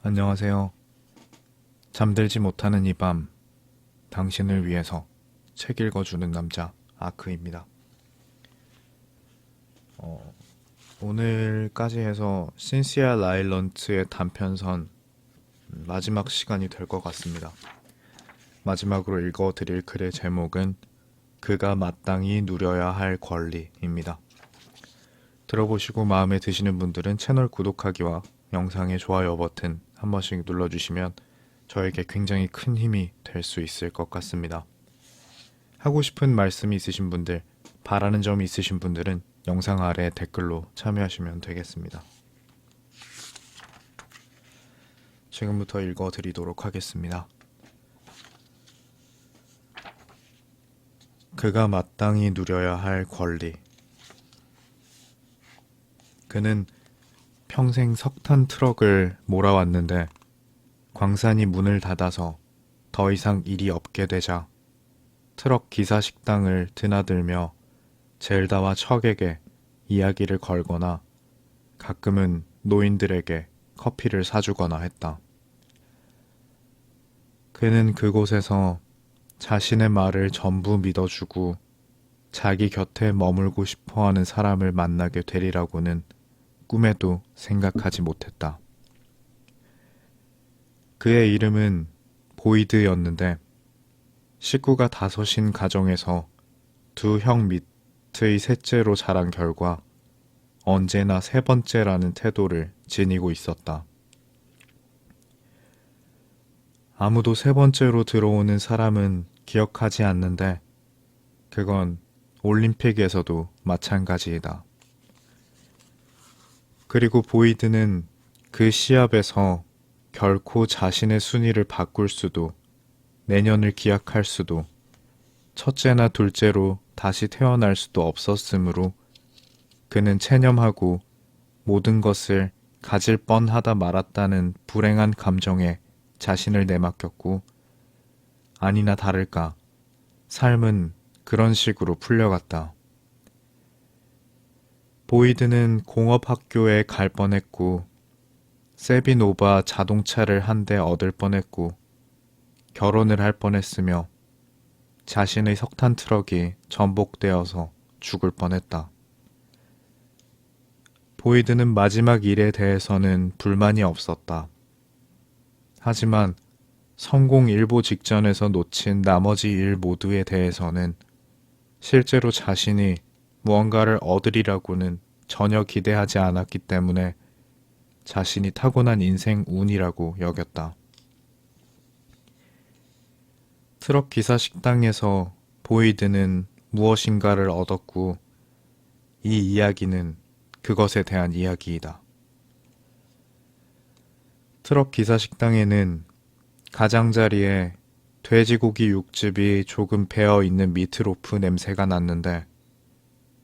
안녕하세요. 잠들지 못하는 이 밤, 당신을 위해서 책 읽어주는 남자 아크입니다. 오늘까지 해서 신시아 라일런트의 단편선 마지막 시간이 될 것 같습니다. 마지막으로 읽어드릴 글의 제목은 그가 마땅히 누려야 할 권리입니다. 들어보시고 마음에 드시는 분들은 채널 구독하기와 영상의 좋아요 버튼 한 번씩 눌러주시면 저에게 굉장히 큰 힘이 될 수 있을 것 같습니다. 하고 싶은 말씀이 있으신 분들, 바라는 점이 있으신 분들은 영상 아래 댓글로 참여하시면 되겠습니다. 지금부터 읽어드리도록 하겠습니다. 그가 마땅히 누려야 할 권리. 그는 평생 석탄 트럭을 몰아왔는데 광산이 문을 닫아서 더 이상 일이 없게 되자 트럭 기사 식당을 드나들며 젤다와 척에게 이야기를 걸거나 가끔은 노인들에게 커피를 사주거나 했다. 그는 그곳에서 자신의 말을 전부 믿어주고 자기 곁에 머물고 싶어하는 사람을 만나게 되리라고는 꿈에도 생각하지 못했다. 그의 이름은 보이드였는데 식구가 5인 가정에서 2형 밑의 셋째로 자란 결과 언제나 3번째라는 태도를 지니고 있었다. 아무도 3번째로 들어오는 사람은 기억하지 않는데 그건 올림픽에서도 마찬가지이다. 그리고 보이드는 그 시합에서 결코 자신의 순위를 바꿀 수도 내년을 기약할 수도 첫째나 둘째로 다시 태어날 수도 없었으므로 그는 체념하고 모든 것을 가질 뻔하다 말았다는 불행한 감정에 자신을 내맡겼고 아니나 다를까 삶은 그런 식으로 풀려갔다. 보이드는 공업학교에 갈 뻔했고 세비노바 자동차를 한 대 얻을 뻔했고 결혼을 할 뻔했으며 자신의 석탄 트럭이 전복되어서 죽을 뻔했다. 보이드는 마지막 일에 대해서는 불만이 없었다. 하지만 성공 일보 직전에서 놓친 나머지 일 모두에 대해서는 실제로 자신이 무언가를 얻으리라고는 전혀 기대하지 않았기 때문에 자신이 타고난 인생 운이라고 여겼다. 트럭 기사 식당에서 보이드는 무엇인가를 얻었고 이 이야기는 그것에 대한 이야기이다. 트럭 기사 식당에는 가장자리에 돼지고기 육즙이 조금 배어 있는 미트로프 냄새가 났는데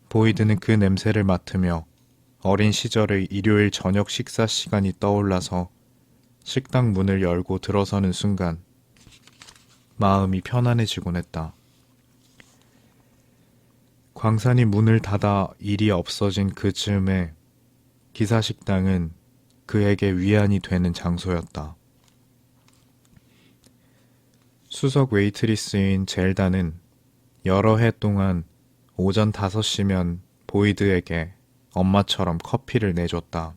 보이드는 그 냄새를 맡으며 어린 시절의 일요일 저녁 식사 시간이 떠올라서 식당 문을 열고 들어서는 순간 마음이 편안해지곤 했다. 광산이 문을 닫아 일이 없어진 그 즈음에 기사식당은 그에게 위안이 되는 장소였다. 수석 웨이트리스인 젤다는 여러 해 동안 오전 5시면 보이드에게 엄마처럼 커피를 내줬다.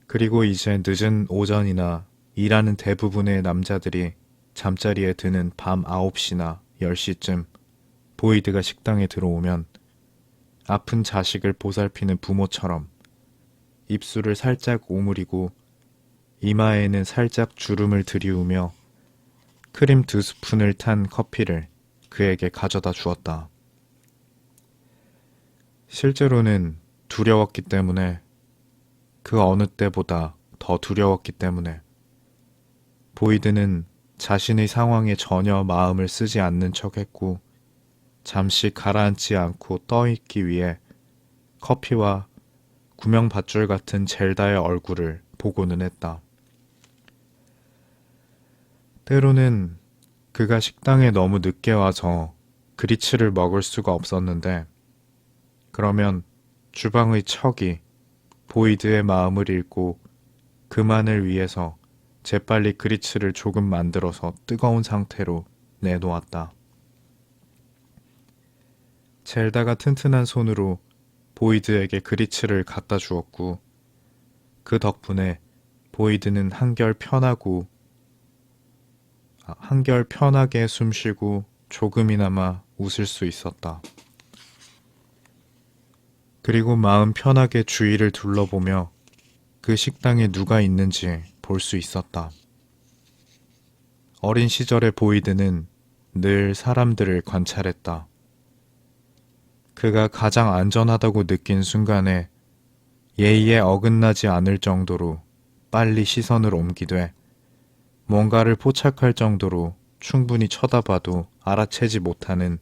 그리고 이제 늦은 오전이나 일하는 대부분의 남자들이 잠자리에 드는 밤 9시나 10시쯤 보이드가 식당에 들어오면 아픈 자식을 보살피는 부모처럼 입술을 살짝 오므리고 이마에는 살짝 주름을 들이우며 크림 2스푼을 탄 커피를 그에게 가져다 주었다. 실제로는 두려웠기 때문에 그 어느 때보다 더 두려웠기 때문에 보이드는 자신의 상황에 전혀 마음을 쓰지 않는 척했고 잠시 가라앉지 않고 떠있기 위해 커피와 구명밧줄 같은 젤다의 얼굴을 보고는 했다. 때로는 그가 식당에 너무 늦게 와서 그리츠를 먹을 수가 없었는데 그러면 주방의 척이 보이드의 마음을 읽고 그만을 위해서 재빨리 그리츠를 조금 만들어서 뜨거운 상태로 내놓았다. 젤다가 튼튼한 손으로 보이드에게 그리츠를 갖다 주었고 그 덕분에 보이드는 한결 편하게 숨쉬고 조금이나마 웃을 수 있었다. 그리고 마음 편하게 주위를 둘러보며 그 식당에 누가 있는지 볼 수 있었다. 어린 시절의 보이드는 늘 사람들을 관찰했다. 그가 가장 안전하다고 느낀 순간에 예의에 어긋나지 않을 정도로 빨리 시선을 옮기되 뭔가를 포착할 정도로 충분히 쳐다봐도 알아채지 못하는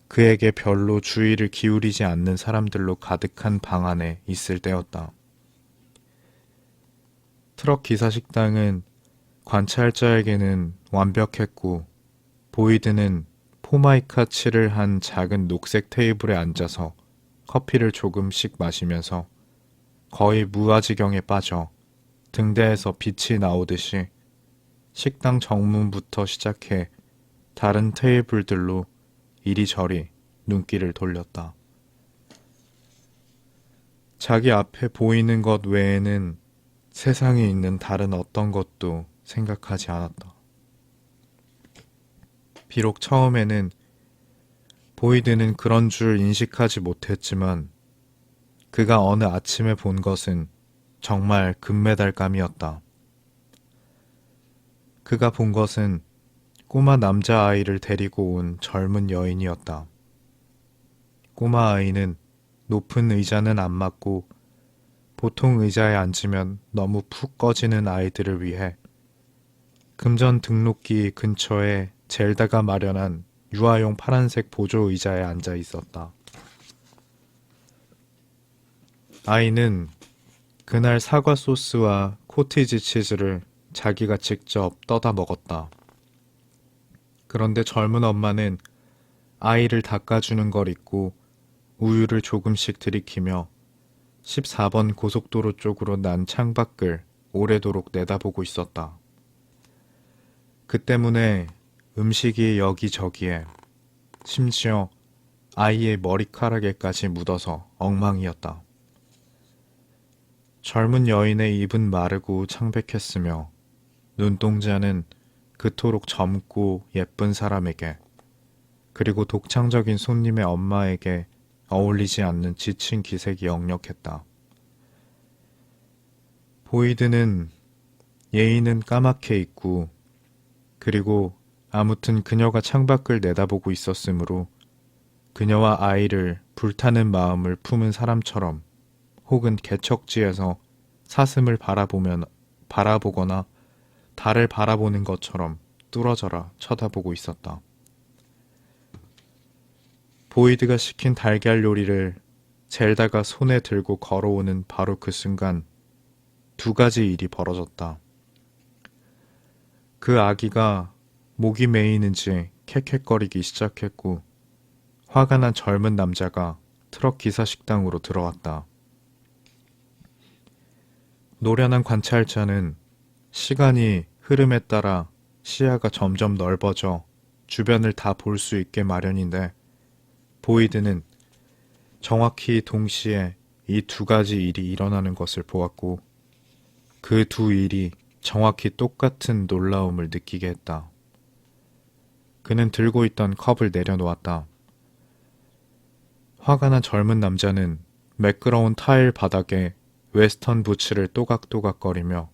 그에게 별로 주의를 기울이지 않는 사람들로 가득한 방 안에 있을 때였다. 트럭 기사 식당은 관찰자에게는 완벽했고 보이드는 포마이카 칠을 한 작은 녹색 테이블에 앉아서 커피를 조금씩 마시면서 거의 무아지경에 빠져 등대에서 빛이 나오듯이 식당 정문부터 시작해 다른 테이블들로 이리저리 눈길을 돌렸다. 자기 앞에 보이는 것 외에는 세상에 있는 다른 어떤 것도 생각하지 않았다. 비록 처음에는 보이드는 그런 줄 인식하지 못했지만 그가 어느 아침에 본 것은 정말 금메달감이었다. 그가 본 것은 꼬마 남자아이를 데리고 온 젊은 여인이었다. 꼬마 아이는 높은 의자는 안 맞고 보통 의자에 앉으면 너무 푹 꺼지는 아이들을 위해 금전 등록기 근처에 젤다가 마련한 유아용 파란색 보조 의자에 앉아 있었다. 아이는 그날 사과 소스와 코티지 치즈를 자기가 직접 떠다 먹었다. 그런데 젊은 엄마는 아이를 닦아주는 걸 잊고 우유를 조금씩 들이키며 14번 고속도로 쪽으로 난 창밖을 오래도록 내다보고 있었다. 그 때문에 음식이 여기저기에 심지어 아이의 머리카락에까지 묻어서 엉망이었다. 젊은 여인의 입은 마르고 창백했으며 눈동자는 그토록 젊고 예쁜 사람에게 그리고 독창적인 손님의 엄마에게 어울리지 않는 지친 기색이 역력했다. 보이드는 예의는 까맣게 있고 그리고 아무튼 그녀가 창밖을 내다보고 있었으므로 그녀와 아이를 불타는 마음을 품은 사람처럼 혹은 개척지에서 사슴을 바라보거나 달을 바라보는 것처럼 뚫어져라 쳐다보고 있었다. 보이드가 시킨 달걀 요리를 젤다가 손에 들고 걸어오는 바로 그 순간 두 가지 일이 벌어졌다. 그 아기가 목이 메이는지 캑캑거리기 시작했고 화가 난 젊은 남자가 트럭 기사 식당으로 들어왔다. 노련한 관찰자는 시간이 흐름에 따라 시야가 점점 넓어져 주변을 다 볼 수 있게 마련인데 보이드는 정확히 동시에 이 두 가지 일이 일어나는 것을 보았고 그 두 일이 정확히 똑같은 놀라움을 느끼게 했다. 그는 들고 있던 컵을 내려놓았다. 화가 난 젊은 남자는 매끄러운 타일 바닥에 웨스턴 부츠를 또각또각거리며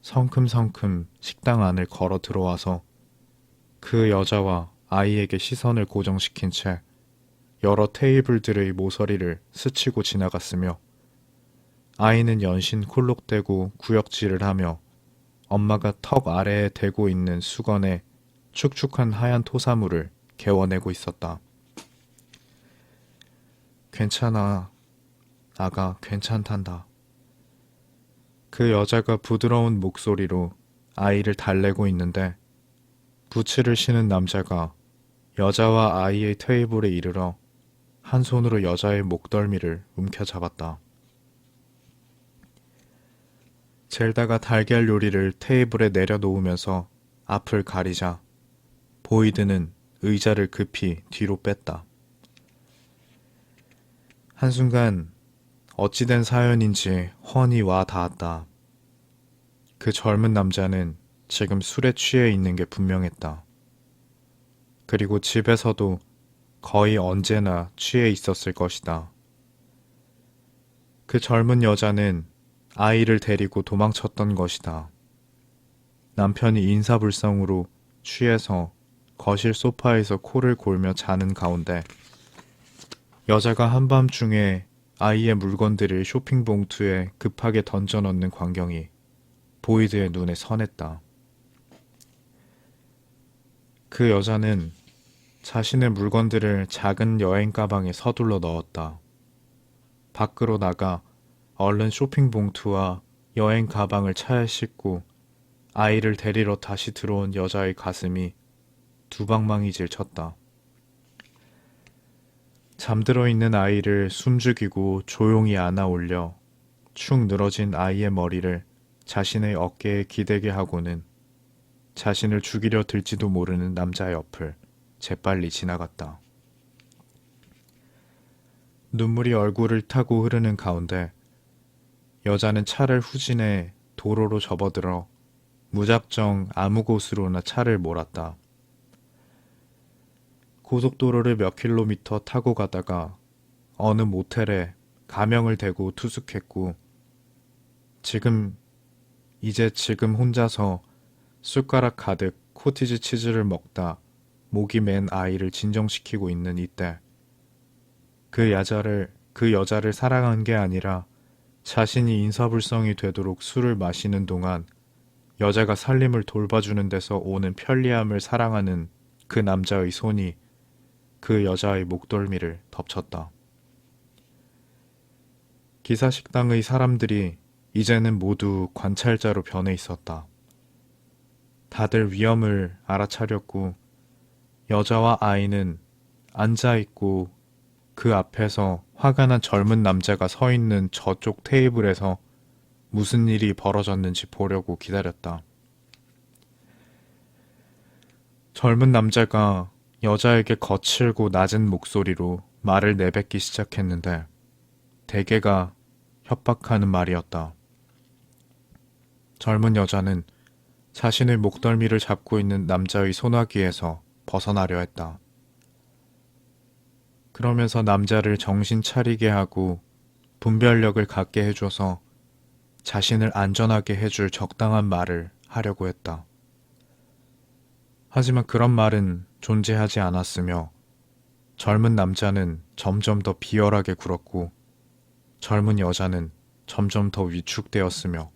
성큼성큼 식당 안을 걸어 들어와서 그 여자와 아이에게 시선을 고정시킨 채 여러 테이블들의 모서리를 스치고 지나갔으며 아이는 연신 콜록대고 구역질을 하며 엄마가 턱 아래에 대고 있는 수건에 축축한 하얀 토사물을 개워내고 있었다. 괜찮아. 아가 괜찮단다. 그 여자가 부드러운 목소리로 아이를 달래고 있는데 부츠를 신은 남자가 여자와 아이의 테이블에 이르러 한 손으로 여자의 목덜미를 움켜잡았다. 젤다가 달걀 요리를 테이블에 내려놓으면서 앞을 가리자 보이드는 의자를 급히 뒤로 뺐다. 한순간 어찌된 사연인지 훤히 와 닿았다. 그 젊은 남자는 지금 술에 취해 있는 게 분명했다. 그리고 집에서도 거의 언제나 취해 있었을 것이다. 그 젊은 여자는 아이를 데리고 도망쳤던 것이다. 남편이 인사불성으로 취해서 거실 소파에서 코를 골며 자는 가운데 여자가 한밤중에 아이의 물건들을 쇼핑 봉투에 급하게 던져 넣는 광경이 보이드의 눈에 선했다. 그 여자는 자신의 물건들을 작은 여행 가방에 서둘러 넣었다. 밖으로 나가 얼른 쇼핑 봉투와 여행 가방을 차에 싣고 아이를 데리러 다시 들어온 여자의 가슴이 두방망이질 쳤다. 잠들어 있는 아이를 숨죽이고 조용히 안아 올려 축 늘어진 아이의 머리를 자신의 어깨에 기대게 하고는 자신을 죽이려 들지도 모르는 남자 옆을 재빨리 지나갔다. 눈물이 얼굴을 타고 흐르는 가운데 여자는 차를 후진해 도로로 접어들어 무작정 아무 곳으로나 차를 몰았다. 고속도로를 몇 킬로미터 타고 가다가 어느 모텔에 가명을 대고 투숙했고 이제 지금 혼자서 숟가락 가득 코티지 치즈를 먹다 목이 맨 아이를 진정시키고 있는 이때 그 여자를 사랑한 게 아니라 자신이 인사불성이 되도록 술을 마시는 동안 여자가 살림을 돌봐주는 데서 오는 편리함을 사랑하는 그 남자의 손이 그 여자의 목덜미를 덮쳤다. 기사식당의 사람들이 이제는 모두 관찰자로 변해 있었다. 다들 위험을 알아차렸고 여자와 아이는 앉아있고 그 앞에서 화가 난 젊은 남자가 서 있는 저쪽 테이블에서 무슨 일이 벌어졌는지 보려고 기다렸다. 젊은 남자가 여자에게 거칠고 낮은 목소리로 말을 내뱉기 시작했는데 대개가 협박하는 말이었다. 젊은 여자는 자신의 목덜미를 잡고 있는 남자의 손아귀에서 벗어나려 했다. 그러면서 남자를 정신 차리게 하고 분별력을 갖게 해줘서 자신을 안전하게 해줄 적당한 말을 하려고 했다. 하지만 그런 말은 존재하지 않았으며 젊은 남자는 점점 더 비열하게 굴었고 젊은 여자는 점점 더 위축되었으며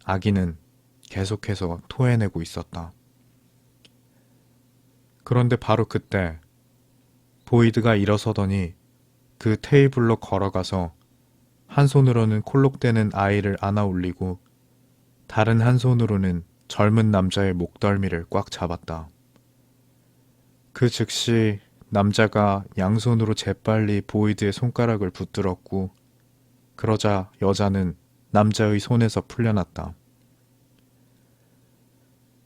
아기는 계속해서 토해내고 있었다. 그런데 바로 그때 보이드가 일어서더니 그 테이블로 걸어가서 한 손으로는 콜록대는 아이를 안아 올리고 다른 한 손으로는 젊은 남자의 목덜미를 꽉 잡았다. 그 즉시 남자가 양손으로 재빨리 보이드의 손가락을 붙들었고 그러자 여자는 남자의 손에서 풀려났다.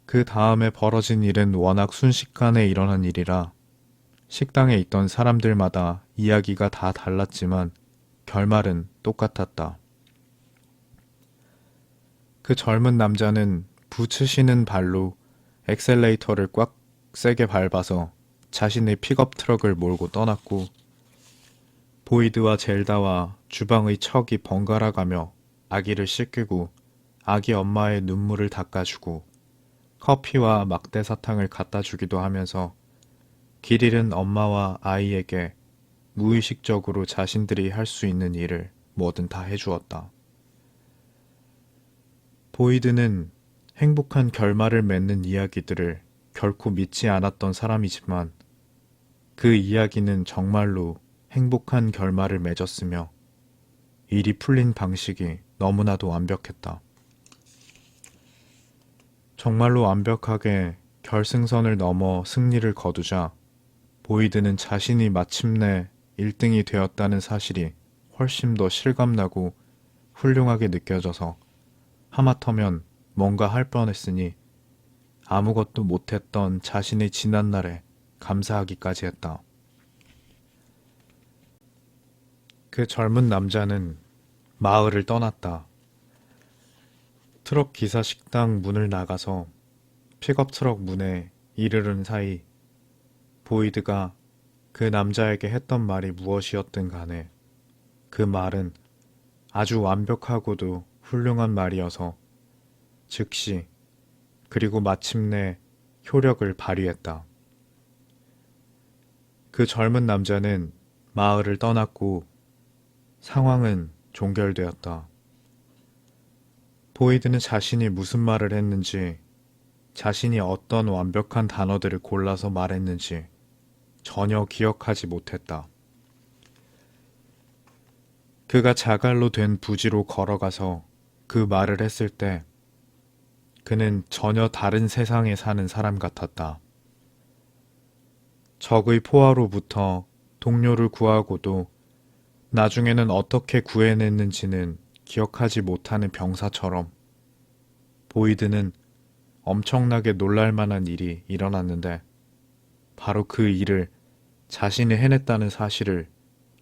그 다음에 벌어진 일은 워낙 순식간에 일어난 일이라 식당에 있던 사람들마다 이야기가 다 달랐지만 결말은 똑같았다. 그 젊은 남자는 부츠시는 발로 엑셀레이터를 꽉 세게 밟아서 자신의 픽업 트럭을 몰고 떠났고 보이드와 젤다와 주방의 척이 번갈아가며 아기를 씻기고 아기 엄마의 눈물을 닦아주고 커피와 막대사탕을 갖다 주기도 하면서 길 잃은 엄마와 아이에게 무의식적으로 자신들이 할 수 있는 일을 뭐든 다 해주었다. 보이드는 행복한 결말을 맺는 이야기들을 결코 믿지 않았던 사람이지만 그 이야기는 정말로 행복한 결말을 맺었으며 일이 풀린 방식이 너무나도 완벽했다. 정말로 완벽하게 결승선을 넘어 승리를 거두자 보이드는 자신이 마침내 1등이 되었다는 사실이 훨씬 더 실감나고 훌륭하게 느껴져서 하마터면 뭔가 할 뻔했으니 아무것도 못했던 자신의 지난날에 감사하기까지 했다. 그 젊은 남자는 마을을 떠났다. 트럭 기사 식당 문을 나가서 픽업 트럭 문에 이르는 사이 보이드가 그 남자에게 했던 말이 무엇이었든 간에 그 말은 아주 완벽하고도 훌륭한 말이어서 즉시 그리고 마침내 효력을 발휘했다. 그 젊은 남자는 마을을 떠났고 상황은 종결되었다. 보이드는 자신이 무슨 말을 했는지, 자신이 어떤 완벽한 단어들을 골라서 말했는지 전혀 기억하지 못했다. 그가 자갈로 된 부지로 걸어가서 그 말을 했을 때 그는 전혀 다른 세상에 사는 사람 같았다. 적의 포화로부터 동료를 구하고도 나중에는 어떻게 구해냈는지는 기억하지 못하는 병사처럼 보이드는 엄청나게 놀랄 만한 일이 일어났는데 바로 그 일을 자신이 해냈다는 사실을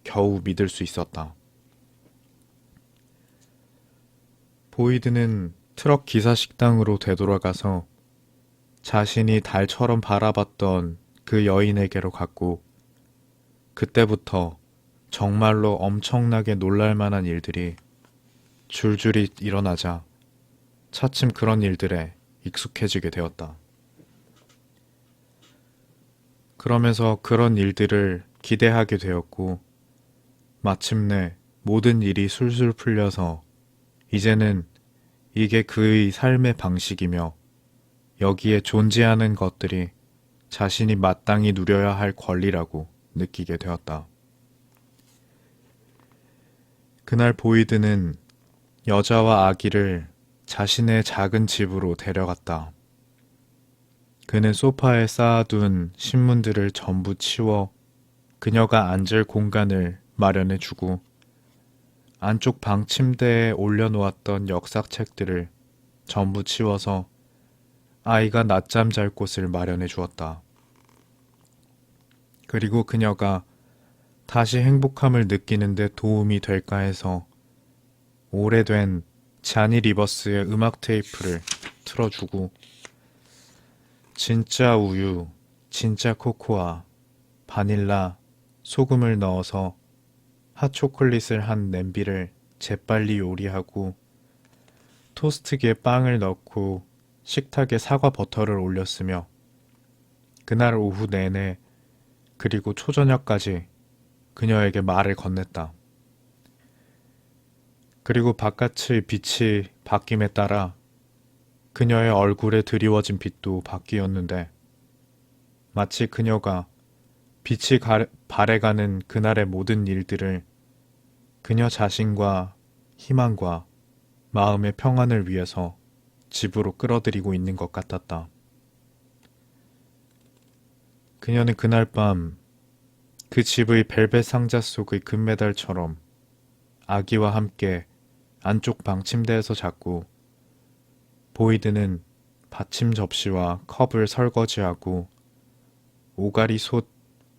겨우 믿을 수 있었다. 보이드는 트럭 기사 식당으로 되돌아가서 자신이 달처럼 바라봤던 그 여인에게로 갔고 그때부터 정말로 엄청나게 놀랄 만한 일들이 줄줄이 일어나자 차츰 그런 일들에 익숙해지게 되었다. 그러면서 그런 일들을 기대하게 되었고 마침내 모든 일이 술술 풀려서 이제는 이게 그의 삶의 방식이며 여기에 존재하는 것들이 자신이 마땅히 누려야 할 권리라고 느끼게 되었다. 그날 보이드는 여자와 아기를 자신의 작은 집으로 데려갔다. 그는 소파에 쌓아둔 신문들을 전부 치워 그녀가 앉을 공간을 마련해주고 안쪽 방 침대에 올려놓았던 역사책들을 전부 치워서 아이가 낮잠 잘 곳을 마련해 주었다. 그리고 그녀가 다시 행복함을 느끼는데 도움이 될까 해서 오래된 자니 리버스의 음악 테이프를 틀어주고 진짜 우유, 진짜 코코아, 바닐라, 소금을 넣어서 핫초콜릿을 한 냄비를 재빨리 요리하고 토스트기에 빵을 넣고 식탁에 사과 버터를 올렸으며 그날 오후 내내 그리고 초저녁까지 그녀에게 말을 건넸다. 그리고 바깥의 빛이 바뀜에 따라 그녀의 얼굴에 드리워진 빛도 바뀌었는데 마치 그녀가 빛이 발해가는 그날의 모든 일들을 그녀 자신과 희망과 마음의 평안을 위해서 집으로 끌어들이고 있는 것 같았다. 그녀는 그날 밤 그 집의 벨벳 상자 속의 금메달처럼 아기와 함께 안쪽 방 침대에서 잤고 보이드는 받침 접시와 컵을 설거지하고 오가리 솥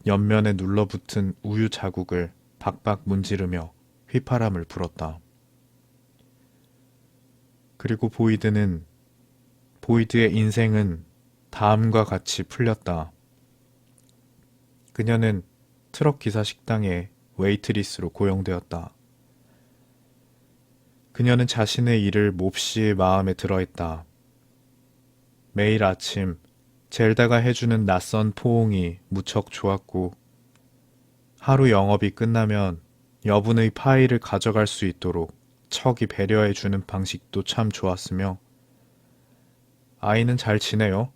옆면에 눌러붙은 우유 자국을 박박 문지르며 휘파람을 불었다. 그리고 보이드의 인생은 다음과 같이 풀렸다. 그녀는 트럭 기사 식당의 웨이트리스로 고용되었다. 그녀는 자신의 일을 몹시 마음에 들어했다. 매일 아침 젤다가 해주는 낯선 포옹이 무척 좋았고 하루 영업이 끝나면 여분의 파이를 가져갈 수 있도록 척이 배려해주는 방식도 참 좋았으며 아이는 잘 지내요?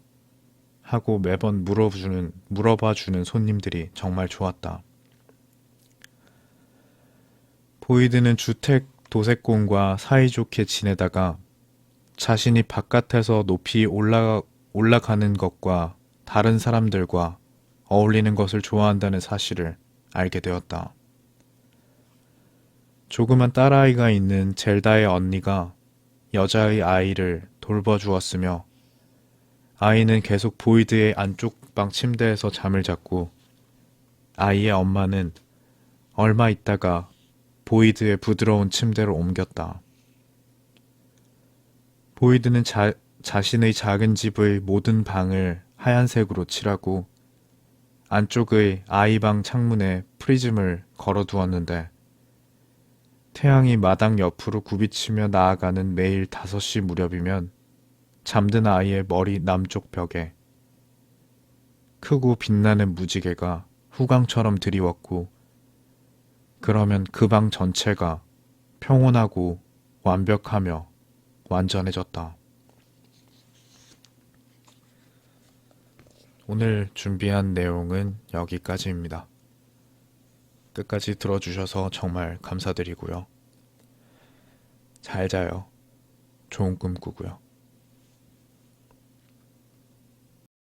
하고 매번 물어봐주는 손님들이 정말 좋았다. 보이드는 주택 도색공과 사이좋게 지내다가 자신이 바깥에서 높이 올라가는 것과 다른 사람들과 어울리는 것을 좋아한다는 사실을 알게 되었다. 조그만 딸아이가 있는 젤다의 언니가 여자의 아이를 돌봐주었으며 아이는 계속 보이드의 안쪽 방 침대에서 잠을 잤고 아이의 엄마는 얼마 있다가 보이드의 부드러운 침대를 옮겼다. 보이드는 자신의 작은 집의 모든 방을 하얀색으로 칠하고 안쪽의 아이방 창문에 프리즘을 걸어두었는데 태양이 마당 옆으로 굽이치며 나아가는 매일 5시 무렵이면 잠든 아이의 머리 남쪽 벽에 크고 빛나는 무지개가 후광처럼 드리웠고 그러면 그 방 전체가 평온하고 완벽하며 완전해졌다. 오늘 준비한 내용은 여기까지입니다. 끝까지 들어주셔서 정말 감사드리고요. 잘 자요. 좋은 꿈 꾸고요.